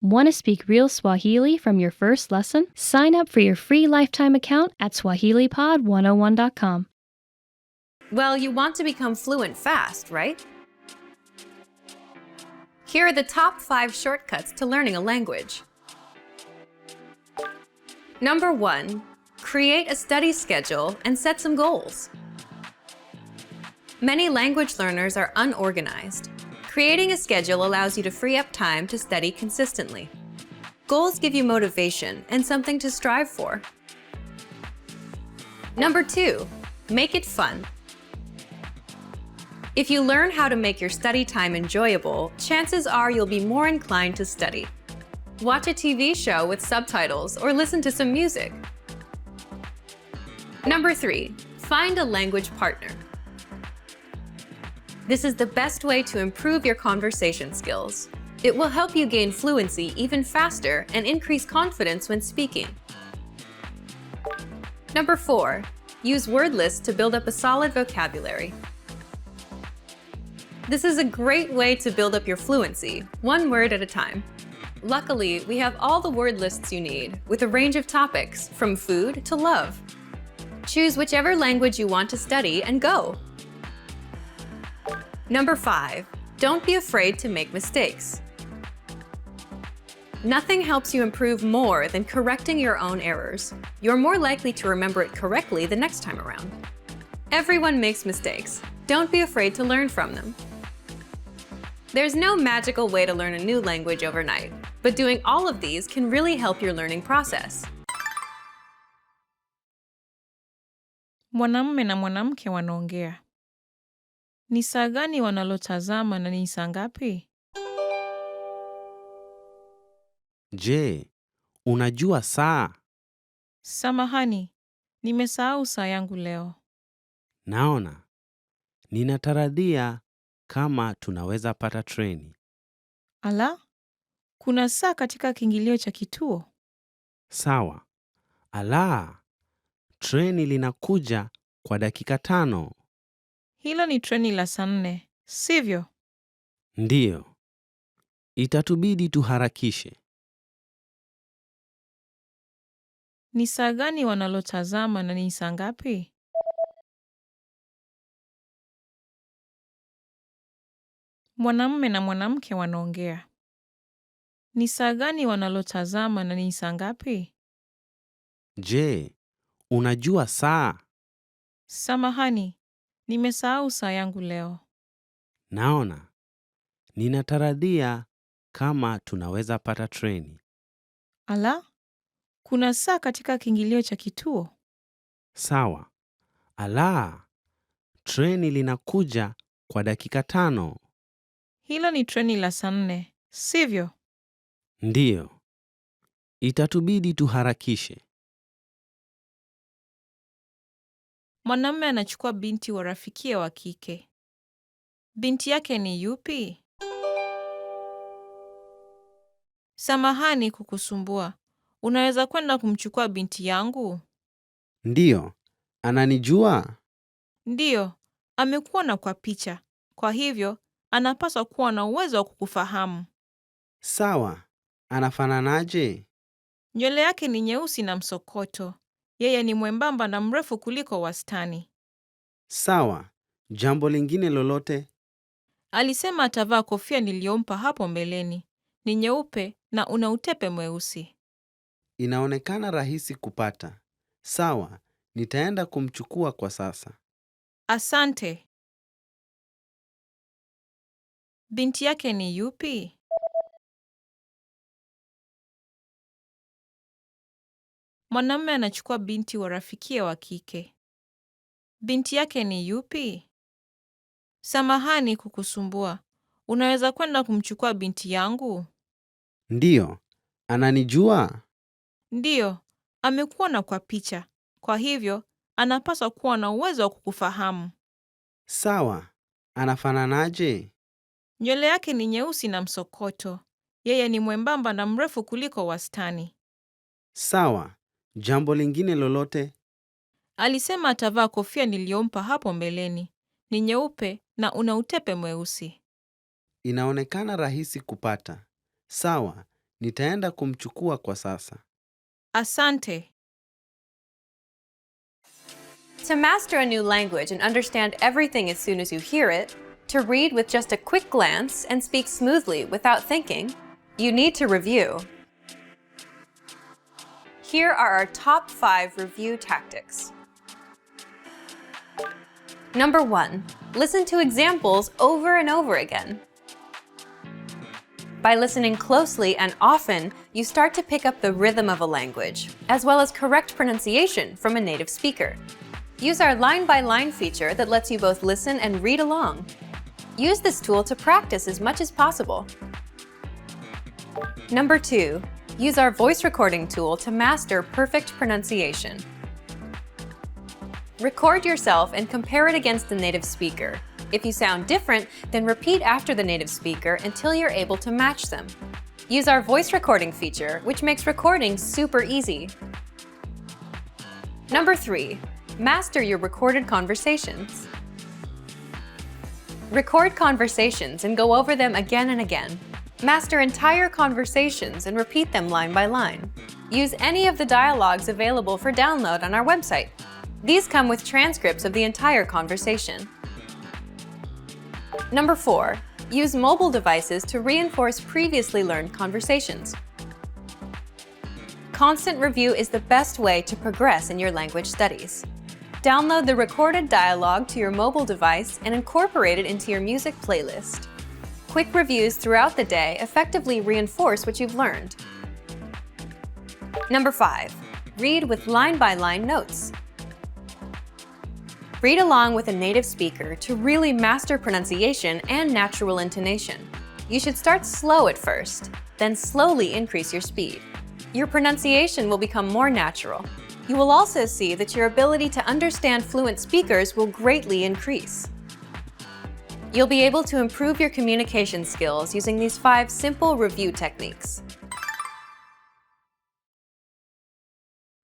Want to speak real Swahili from your first lesson? Sign up for your free lifetime account at swahilipod101.com. Well, you want to become fluent fast, right? Here are the top 5 shortcuts to learning a language. Number 1, create a study schedule and set some goals. Many language learners are unorganized. Creating a schedule allows you to free up time to study consistently. Goals give you motivation and something to strive for. Number 2, make it fun. If you learn how to make your study time enjoyable, chances are you'll be more inclined to study. Watch a TV show with subtitles or listen to some music. Number 3, find a language partner. This is the best way to improve your conversation skills. It will help you gain fluency even faster and increase confidence when speaking. Number 4, use word lists to build up a solid vocabulary. This is a great way to build up your fluency, one word at a time. Luckily, we have all the word lists you need, with a range of topics, from food to love. Choose whichever language you want to study and go. Number 5, don't be afraid to make mistakes. Nothing helps you improve more than correcting your own errors. You're more likely to remember it correctly the next time around. Everyone makes mistakes. Don't be afraid to learn from them. There's no magical way to learn a new language overnight, but doing all of these can really help your learning process. Mwanamume na mwanamke wanaongea. Ni saa gani wanalotazama na ni saa ngapi? Je, unajua saa? Samahani, nimesahau saa yangu leo. Naona. Ninatarajia kama tunaweza pata treni. Ala, kuna saa katika kiingilio cha kituo. Sawa. Ala, treni linakuja kwa dakika 5. Hilo ni treni la saa 4, sivyo? Ndiyo. Itatubidi tuharakishe. Ni saa gani wanalotazama na ni saa ngapi? Mwanamume na mwanamke wanaongea. Ni saa gani wanalotazama na ni saa ngapi? Je, unajua saa? Samahani, nimesahau saa yangu leo. Naona. Ninatarajia kama tunaweza pata treni. Ala, kuna saa katika kiingilio cha kituo. Sawa. Ala, treni linakuja kwa dakika 5. Hilo ni treni la saa 4, sivyo? Ndiyo. Itatubidi tuharakishe. Mwanamume anachukua binti wa rafikie wa kike. Binti yake ni yupi? Samahani kukusumbua. Unaweza kwenda kumchukua binti yangu? Ndiyo. Ananijua? Ndiyo, amekuona kwa picha. Kwa hivyo, anapaswa kuwa na uwezo wa kukufahamu. Sawa. Anafananaje? Nywele yake ni nyeusi na msokoto. Yeye ni mwembamba na mrefu kuliko wastani. Sawa. Jambo lingine lolote? Alisema atavaa kofia niliyompa hapo mbeleni. Ni nyeupe na una utepe mweusi. Inaonekana rahisi kupata. Sawa. Nitaenda kumchukua kwa sasa. Asante. Binti yake ni yupi? Mwanamume anachukua binti wa rafikie wa kike. Binti yake ni yupi? Samahani kukusumbua. Unaweza kwenda kumchukua binti yangu? Ndiyo. Ananijua? Ndiyo, amekuona kwa picha. Kwa hivyo, anapaswa kuwa na uwezo wa kukufahamu. Sawa. Anafananaje? Nywele yake ni nyeusi na msokoto. Yeye ni mwembamba na mrefu kuliko wastani. Sawa. Jambo lingine lolote? Alisema atavaa kofia niliyompa hapo mbeleni. Ni nyeupe na una utepe mweusi. Inaonekana rahisi kupata. Sawa. Nitaenda kumchukua kwa sasa. Asante. To master a new language and understand everything as soon as you hear it, to read with just a quick glance and speak smoothly without thinking, you need to review. Here are our top 5 review tactics. Number 1, listen to examples over and over again. By listening closely and often, you start to pick up the rhythm of a language, as well as correct pronunciation from a native speaker. Use our line-by-line feature that lets you both listen and read along. Use this tool to practice as much as possible. Number 2, use our voice recording tool to master perfect pronunciation. Record yourself and compare it against the native speaker. If you sound different, then repeat after the native speaker until you're able to match them. Use our voice recording feature, which makes recording super easy. Number 3, master your recorded conversations. Record conversations and go over them again and again. Master entire conversations and repeat them line by line. Use any of the dialogues available for download on our website. These come with transcripts of the entire conversation. Number 4, use mobile devices to reinforce previously learned conversations. Constant review is the best way to progress in your language studies. Download the recorded dialogue to your mobile device and incorporate it into your music playlist. Quick reviews throughout the day effectively reinforce what you've learned. Number 5, read with line-by-line notes. Read along with a native speaker to really master pronunciation and natural intonation. You should start slow at first, then slowly increase your speed. Your pronunciation will become more natural. You will also see that your ability to understand fluent speakers will greatly increase. You'll be able to improve your communication skills using these 5 simple review techniques.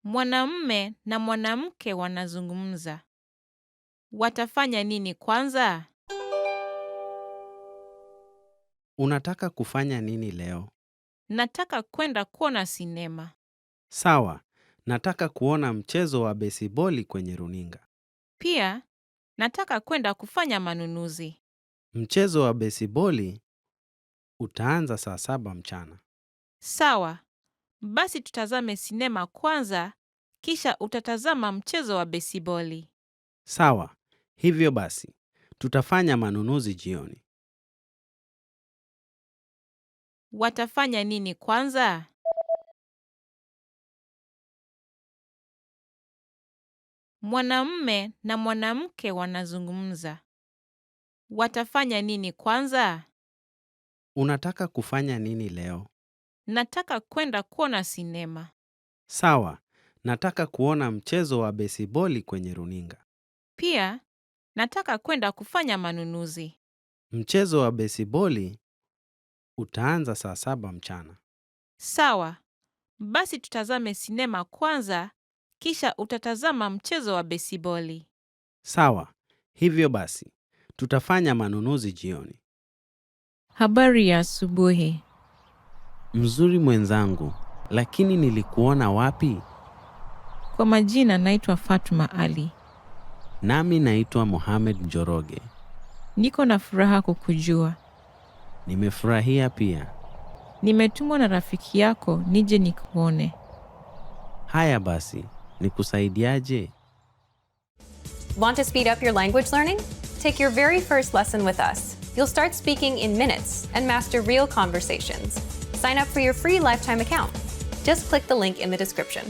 Mwanamume na mwanamke wanazungumza. Watafanya nini kwanza? Unataka kufanya nini leo? Nataka kwenda kuona sinema. Sawa, nataka kuona mchezo wa besiboli kwenye runinga. Pia, nataka kwenda kufanya manunuzi. Mchezo wa besiboli utaanza saa 7 mchana. Sawa, basi tutazame sinema kwanza, kisha utatazama mchezo wa besiboli. Sawa, hivyo basi, tutafanya manunuzi jioni. Watafanya nini kwanza? Mwanamume na mwanamke wanazungumza. Watafanya nini kwanza? Unataka kufanya nini leo? Nataka kwenda kuona sinema. Sawa, nataka kuona mchezo wa besiboli kwenye runinga. Pia, nataka kwenda kufanya manunuzi. Mchezo wa besiboli utaanza saa 7 mchana. Sawa, basi tutazame sinema kwanza, kisha utatazama mchezo wa besiboli. Sawa, hivyo basi, tutafanya manunuzi jioni. Habari ya asubuhi. Mzuri mwenzangu, lakini nilikuona wapi? Kwa majina naitwa Fatuma Ali. Nami naitwa Mohamed Njoroge. Niko na furaha kukujua. Nimefurahia pia. Nimetumwa na rafiki yako nije nikuone. Haya basi, nikusaidiaje? Want to speed up your language learning? Take your very first lesson with us. You'll start speaking in minutes and master real conversations. Sign up for your free lifetime account. Just click the link in the description.